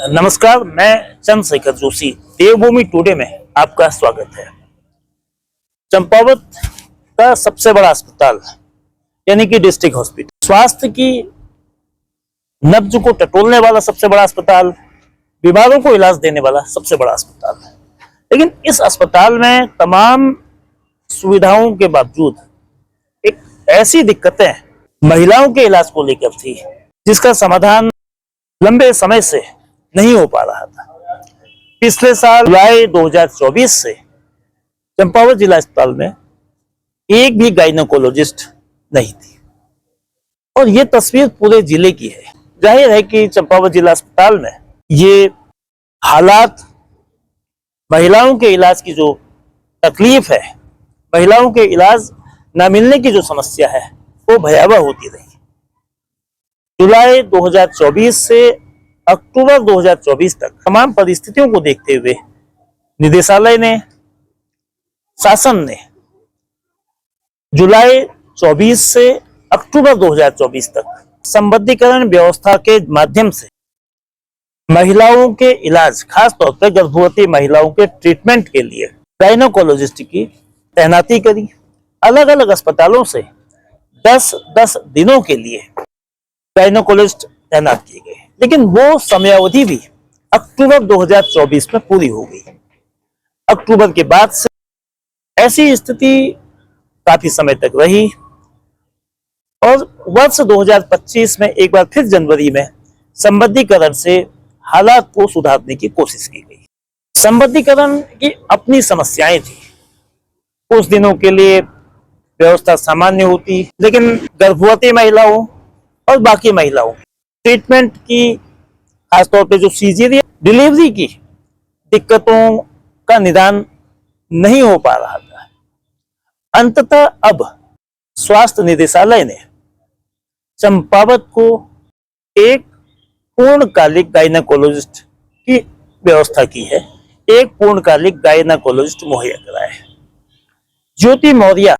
नमस्कार, मैं चंद्रशेखर जोशी। देवभूमि टुडे में आपका स्वागत है। चंपावत का सबसे बड़ा अस्पताल यानी कि डिस्ट्रिक्ट हॉस्पिटल, स्वास्थ्य की नब्ज को टटोलने वाला सबसे बड़ा अस्पताल, बीमारों को इलाज देने वाला सबसे बड़ा अस्पताल है। लेकिन इस अस्पताल में तमाम सुविधाओं के बावजूद एक ऐसी दिक्कतें महिलाओं के इलाज को लेकर थी जिसका समाधान लंबे समय से नहीं हो पा रहा था। पिछले साल जुलाई 2024 से चंपावत जिला अस्पताल में एक भी गायनेकोलॉजिस्ट नहीं थी और ये तस्वीर पूरे जिले की है। जाहिर है कि चंपावत जिला अस्पताल में ये हालात, महिलाओं के इलाज की जो तकलीफ है, महिलाओं के इलाज न मिलने की जो समस्या है, वो भयावह होती रही। जुलाई 2024 से अक्टूबर 2024 तक तमाम परिस्थितियों को देखते हुए निदेशालय ने, शासन ने जुलाई 24 से अक्टूबर 2024 तक संबद्धीकरण व्यवस्था के माध्यम से महिलाओं के इलाज, खासतौर पर गर्भवती महिलाओं के ट्रीटमेंट के लिए गायनेकोलॉजिस्ट की तैनाती करी। अलग अलग अस्पतालों से 10-10 दिनों के लिए गायनेकोलॉजिस्ट तैनात किए गए, लेकिन वो समयावधि भी अक्टूबर 2024 में पूरी हो गई। अक्टूबर के बाद से ऐसी स्थिति काफी समय तक रही और वर्ष 2025 में एक बार फिर जनवरी में संबद्धीकरण से हालात को सुधारने की कोशिश की गई। संबद्धीकरण की अपनी समस्याएं थी। कुछ दिनों के लिए व्यवस्था सामान्य होती, लेकिन गर्भवती महिलाओं और बाकी महिलाओं ट्रीटमेंट की, खासतौर पे जो सीजेरियन डिलीवरी की दिक्कतों का निदान नहीं हो पा रहा था। अंततः अब स्वास्थ्य निदेशालय ने चंपावत को एक पूर्णकालिक गायनेकोलॉजिस्ट की व्यवस्था की है, एक पूर्णकालिक गायनेकोलॉजिस्ट मुहैया कराया है। ज्योति मौर्य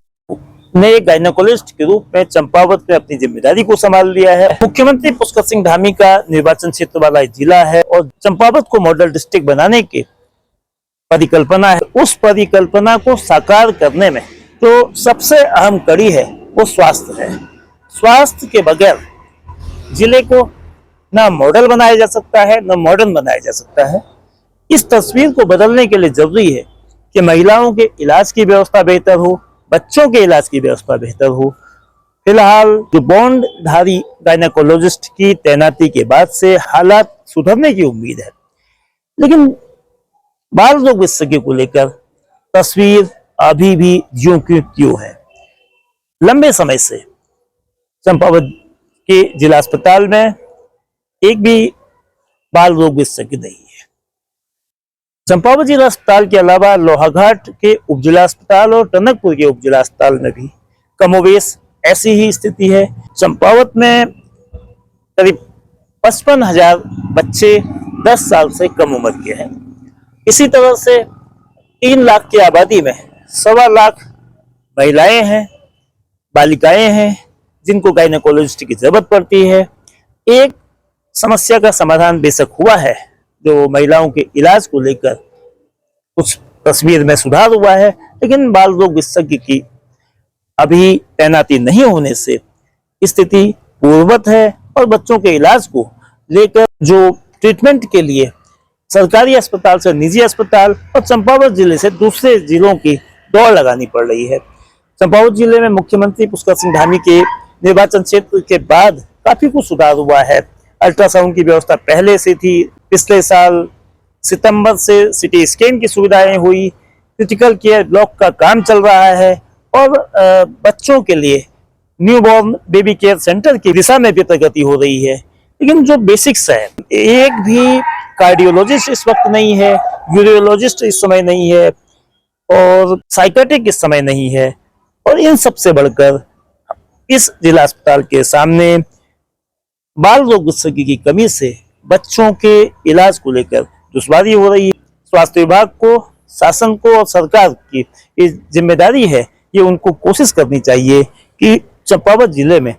ने एक गायनेकोलॉजिस्ट के रूप में चंपावत में अपनी जिम्मेदारी को संभाल लिया है। मुख्यमंत्री पुष्कर सिंह धामी का निर्वाचन क्षेत्र वाला जिला है और चंपावत को मॉडल डिस्ट्रिक्ट बनाने की परिकल्पना है। उस परिकल्पना को साकार करने में जो सबसे अहम कड़ी है वो स्वास्थ्य है। स्वास्थ्य के बगैर जिले को ना मॉडल बनाया जा सकता है, ना मॉडर्न बनाया जा सकता है। इस तस्वीर को बदलने के लिए जरूरी है कि महिलाओं के इलाज की व्यवस्था बेहतर हो, बच्चों के इलाज की व्यवस्था बेहतर हो। फिलहाल जो बॉन्डधारी गायनेकोलॉजिस्ट की तैनाती के बाद से हालात सुधरने की उम्मीद है, लेकिन बाल रोग विशेषज्ञ को लेकर तस्वीर अभी भी ज्यों की त्यों है। लंबे समय से चंपावत के जिला अस्पताल में एक भी बाल रोग विशेषज्ञ नहीं है। चंपावत जिला अस्पताल के अलावा लोहाघाट के उपजिला अस्पताल और टनकपुर के उपजिला अस्पताल में भी कमोबेश ऐसी ही स्थिति है। चंपावत में करीब 55,000 बच्चे 10 साल से कम उम्र के हैं। इसी तरह से 3 लाख की आबादी में 1.25 लाख महिलाएं हैं, बालिकाएं हैं जिनको गायनेकोलॉजिस्ट की जरूरत पड़ती है। एक समस्या का समाधान बेशक हुआ है, जो महिलाओं के इलाज को लेकर कुछ तस्वीर में सुधार हुआ है, लेकिन बाल रोग विशेषज्ञ की अभी तैनाती नहीं होने से स्थिति पूर्ववत है और बच्चों के इलाज को लेकर जो ट्रीटमेंट के लिए सरकारी अस्पताल से निजी अस्पताल और चंपावत जिले से दूसरे जिलों की दौड़ लगानी पड़ रही है। चंपावत जिले में मुख्यमंत्री पुष्कर सिंह धामी के निर्वाचन क्षेत्र के बाद काफी कुछ सुधार हुआ है। अल्ट्रासाउंड की व्यवस्था पहले से थी। पिछले साल सितंबर से सिटी स्कैन की सुविधाएं हुई। क्रिटिकल केयर ब्लॉक का काम चल रहा है और बच्चों के लिए न्यूबॉर्न बेबी केयर सेंटर की दिशा में भी प्रगति हो रही है। लेकिन जो बेसिक्स है, एक भी कार्डियोलॉजिस्ट इस वक्त नहीं है, यूरोलॉजिस्ट इस समय नहीं है और साइकेट्रिक इस समय नहीं है। और इन सबसे बढ़कर इस जिला अस्पताल के सामने बाल रोग विशेषज्ञ की कमी से बच्चों के इलाज को लेकर दुश्वारी हो रही है। स्वास्थ्य विभाग को, शासन को और सरकार की ये जिम्मेदारी है, ये उनको कोशिश करनी चाहिए कि चंपावत जिले में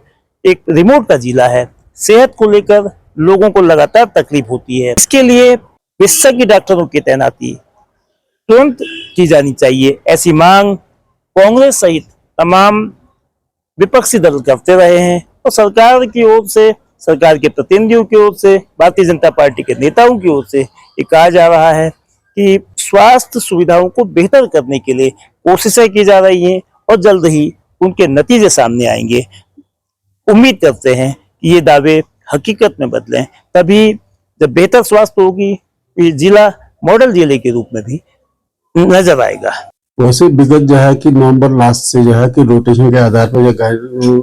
एक रिमोट का जिला है, सेहत को लेकर लोगों को लगातार तकलीफ होती है। इसके लिए विशेषज्ञ डॉक्टरों की तैनाती तुरंत की जानी चाहिए। ऐसी मांग कांग्रेस सहित तमाम विपक्षी दल करते रहे हैं और सरकार की ओर से, सरकार के प्रतिनिधियों की ओर से, भारतीय जनता पार्टी के नेताओं की ओर से ये कहा जा रहा है कि स्वास्थ्य सुविधाओं को बेहतर करने के लिए कोशिशें की जा रही हैं और जल्द ही उनके नतीजे सामने आएंगे। उम्मीद करते हैं कि ये दावे हकीकत में बदलें, तभी जब बेहतर स्वास्थ्य होगी ये जिला मॉडल जिले के रूप में भी नजर आएगा। वैसे विगत जो है कि नवंबर लास्ट से जो है कि रोटेशन के आधार पर जो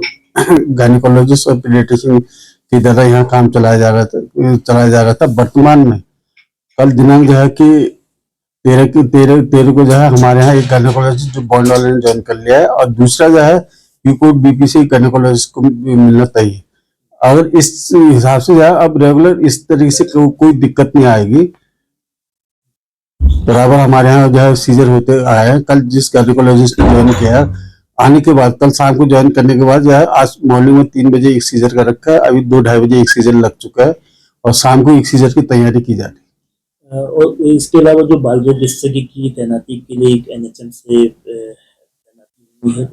गायनिकोलॉजिस्ट और पीडियाट्रिशियन की तरह यहाँ काम चलाया जा रहा था। वर्तमान में कल दिनांक जो है कि 13 को जो है हमारे यहाँ एक गायनिकोलॉजिस्ट जो बॉन्ड वाले ने ज्वाइन कर लिया है और दूसरा जो है यूको बीपीसी गायनिकोलॉजिस्ट को मिलना चाहिए। अगर इस हिसाब से जो है अब रेगुलर इस तरीके से कोई दिक्कत नहीं आएगी। बराबर हमारे यहाँ जो है सीजर होते आए हैं। कल जिस गायनिकोलॉजिस्ट ने ज्वाइन किया आने के बाद, कल शाम को ज्वाइन करने के बाद जो है आज मॉर्निंग में 3 बजे एक सीजर का रखा है, अभी 2-2:30 बजे एक सीजर लग चुका है और शाम को एक सीजर की तैयारी की जा रही है। और इसके अलावा जो बाल रोग विशेषज्ञ की तैनाती के लिए एक एनएचएम से तैनाती हुई है,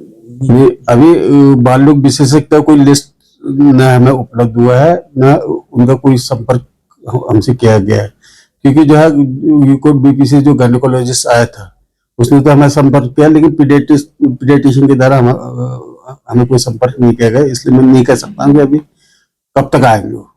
ये अभी बाल रोग विशेषज्ञ का कोई लिस्ट न हमें उपलब्ध हुआ है, न उनका कोई संपर्क हमसे किया गया है, क्योंकि जो है यूको बीपीसी जो गायनिकोलॉजिस्ट आया था उसने तो हमें संपर्क किया, लेकिन पीडियाट्रिशियन के द्वारा हमें कोई संपर्क नहीं किया गया, इसलिए मैं नहीं कह सकता हूँ कि अभी कब तक आएंगे वो।